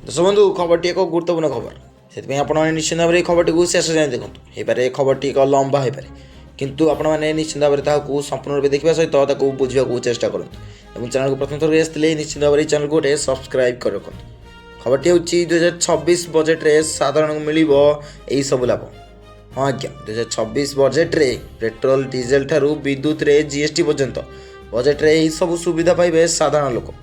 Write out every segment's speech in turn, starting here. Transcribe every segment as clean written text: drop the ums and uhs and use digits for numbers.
दर्शक बंधु खबरटी एक गुरुत्वपूर्ण खबर से आपने निश्चित भाव में खबरटी को शेष जाए देखो हो खबरटी एक लंबा हो पारे किंतु आपने निश्चित भाव में संपूर्ण रूप देखा सहित बुझा चेष्टा करूँ चैनल को प्रथम थर आसते निश्चित भाव में चैनल को गोटे सब्सक्राइब कर रखुँ खबरटी हूँ 2026 बजेट रे साधारण मिल सब लाभ। हाँ आज्ञा 2026 बजेट रे पेट्रोल डीजेल ठारू विद्युत रे जीएसटी पर्यंत बजेट रे यही सब सुविधा पाइबे साधारण लोक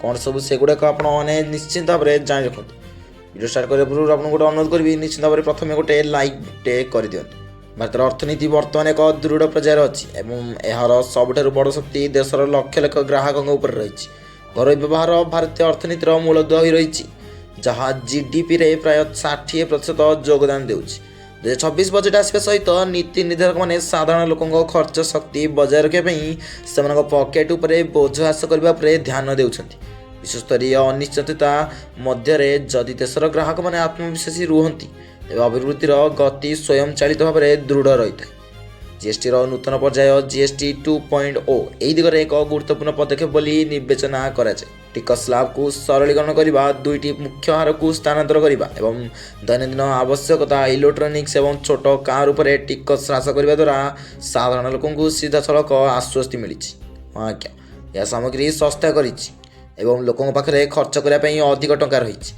कौन सब से गुड़ाक आपने निश्चित भाव में जान रखुँ। वीडियो स्टार्ट करने पूर्व आपको गोटे अनुरोध करी निश्चित भाव में प्रथम गोटे लाइक टे कर दिंतु। भारतर अर्थनीति बर्तमान एक दृढ़ पर्यायर अच्छी यार सबुठ बड़ शक्ति देशर लक्ष लक्ष ग्राहकों उपर रही घर व्यवहार भारतीय अर्थनीतिर मूलदुआ हो रही जहाँ जीडीपी रे प्राय 60% योगदान देउछि। 2026 बजेट आसवा सहित नीति निर्धारक मैंने साधारण लोकों खर्च शक्ति बजाय रखा पकेट उपरे बोझ ह्रास करने ध्यान देउछन्ति। विश्वस्तरीय अनिश्चितता मध्य जदि देशर ग्राहक मैंने आत्मविश्वासी रुहति तेज अभिवृद्धिर गति स्वयं चालित भाव में दृढ़ रही है। जीएसटी नूतन पर्याय जीएसटी 2.0 यही दिगरे एक गुरुत्वपूर्ण पदक्षेप बोली विवेचना कराए। टिकस स्लैब को सरलीकरण करने दुईटी मुख्य हार को स्थानांतर करने एवं दैनंदिन आवश्यकता इलेक्ट्रोनिक्स एवं छोट कार उपर टिकस ह्रास करने द्वारा साधारण लोक सीधा सड़क आश्वस्ति मिली। हाँ आज्ञा यह सामग्री सस्ता कर लोकों पाखे खर्च करने अधिक टंका रही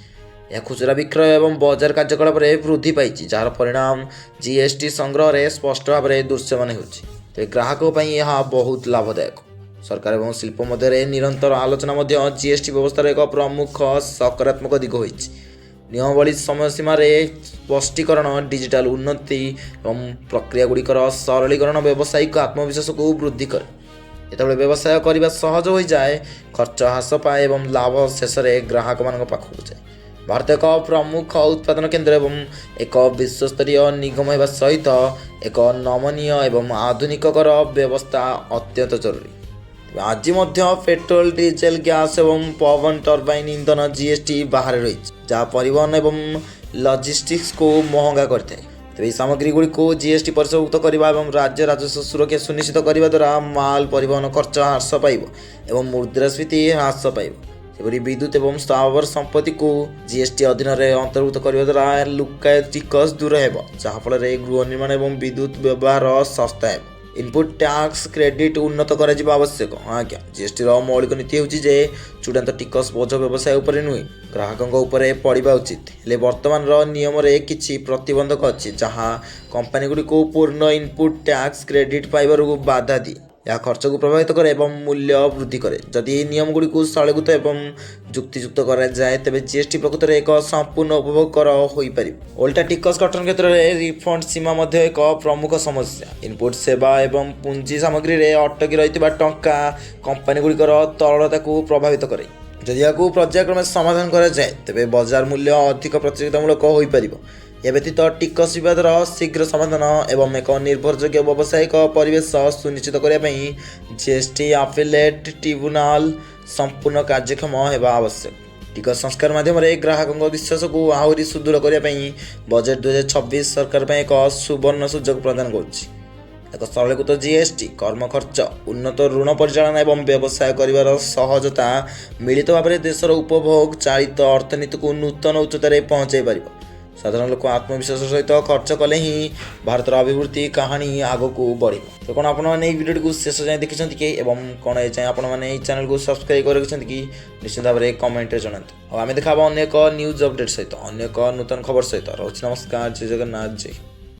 यह खुचरा विक्रय एवं बजार कार्यकलाप वृद्धि पाई जार परिणाम जीएसटी संग्रह में स्पष्ट भाव में दृश्यमान हो ग्राहकों यह बहुत लाभदायक। सरकार और शिल्प मध्य निरंतर आलोचना जीएसटी व्यवस्था एक प्रमुख सकारात्मक दिग हो नियमावली समय सीमा स्पष्टीकरण डिजिटल उन्नति और प्रक्रिया गुड़िकर सरलीकरण व्यावसायिक आत्मविश्वास को वृद्धि करे। जो व्यवसाय करने सहज हो जाए खर्च ह्रास पाए और लाभ शेष में ग्राहक मान पाखक जाए। भारत एक प्रमुख उत्पादन केन्द्र एवं एक विश्वस्तरीय निगम होगा सहित एक नमनीय एवं आधुनिकर व्यवस्था अत्यंत जरूरी। आज पेट्रोल डीजेल गैस एवं पवन टर्बाइन इंधन जीएसटी बाहर रही जहाँ परिवहन एवं लॉजिस्टिक्स को महंगा करते तेज सामग्री गुड़ी को जीएसटी परिसरभुक्त करने और राज्य राजस्व सुरक्षा सुनिश्चित करने द्वारा माल परिवहन खर्च ह्रास पाइब एवं मुद्रास्फीति ह्रास पाइब। सेपरी विद्युत एवं स्थावर संपत्ति को जीएसटी अधीन अंतर्भुक्त करने द्वारा लुकायत टिकस दूर हो जहाँफल गृह निर्माण और विद्युत व्यवहार सस्ता है। इनपुट टैक्स क्रेडिट उन्नत कर आवश्यक। हाँ आज्ञा जीएसटी मौलिक नीति हूँ चूड़ांत टिकस बोझ व्यवसाय उपर नुहे ग्राहकों उपर पड़ा उचित हेले वर्तमान नियम किसी प्रतिबंधक अच्छी जहाँ कंपनी गुड़ी को पूर्ण इनपुट टैक्स क्रेडिट पाइबार बाधा दिए यह खर्च को प्रभावित करे और मूल्य वृद्धि करे। जदि नियम गुड़ी को सरलीकृत एवं जुक्तियुक्त कराए तेज जीएसटी प्रकृत में एक संपूर्ण उपभोग कर हो पार। ओल्टा टिकस गठन क्षेत्र में रिफंड सीमा एक प्रमुख समस्या इनपुट सेवा एवं पुंजी सामग्री में अटकी रही टंका कंपनी गुड़िकर तरलता को प्रभावित करे। जदि या पर्यायक्रमे समाधान कराए तेज बजार मूल्य अधिक प्रतियोगितामूलक हो पार। यह व्यतीत टिकस विवादर शीघ्र समाधान एवं एक निर्भरयोग्य व्यावसायिक परिवेश सुनिश्चित करने जीएसटी आपिलेट ट्रिब्यूनाल संपूर्ण कार्यक्षम होगा आवश्यक। टिकस संस्कार माध्यम ग्राहकों विश्वास को आहरी सुदृढ़ करने बजेट 2026 सरकार पर एक सुवर्ण सुजोग प्रदान कर सरलीकृत जीएसटी कर्म खर्च उन्नत ऋण परिचालना और व्यवसाय कर सहजता मिलित भाव में देशर उपभोग चालित अर्थनीति को नूतन उच्चतार पहुँचाई पार। साधारण लोक आत्मविश्वास सहित खर्च कले ही भारतर अभिवृद्धि कहानी आग को बढ़। तो कौन आपने भिडियो को शेष जाए देखी कि कौन ए जाए आपने चैनल को सब्सक्राइब कर रखिंट कि निश्चित भाव में कमेंट जनातु। आम देखा अनेक न्यूज अपडेट सहित अनेक नूतन खबर सहित रोच। नमस्कार, जय जगन्नाथ, जय।